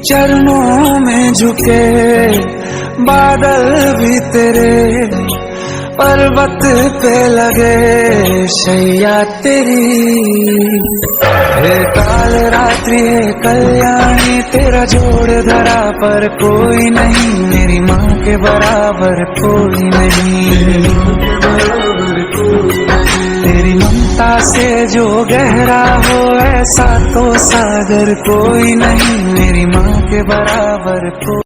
चरणों में झुके बादल भी तेरे, पर्वत पे लगे शैया तेरी। हे काल रात्रि हे कल्याणी, तेरा जोड़ धरा पर कोई नहीं, मेरी माँ के बराबर कोई नहीं। तेरी ममता से जो गहरा हो ऐसा तो सागर कोई नहीं, मेरी माँ के बराबर कोई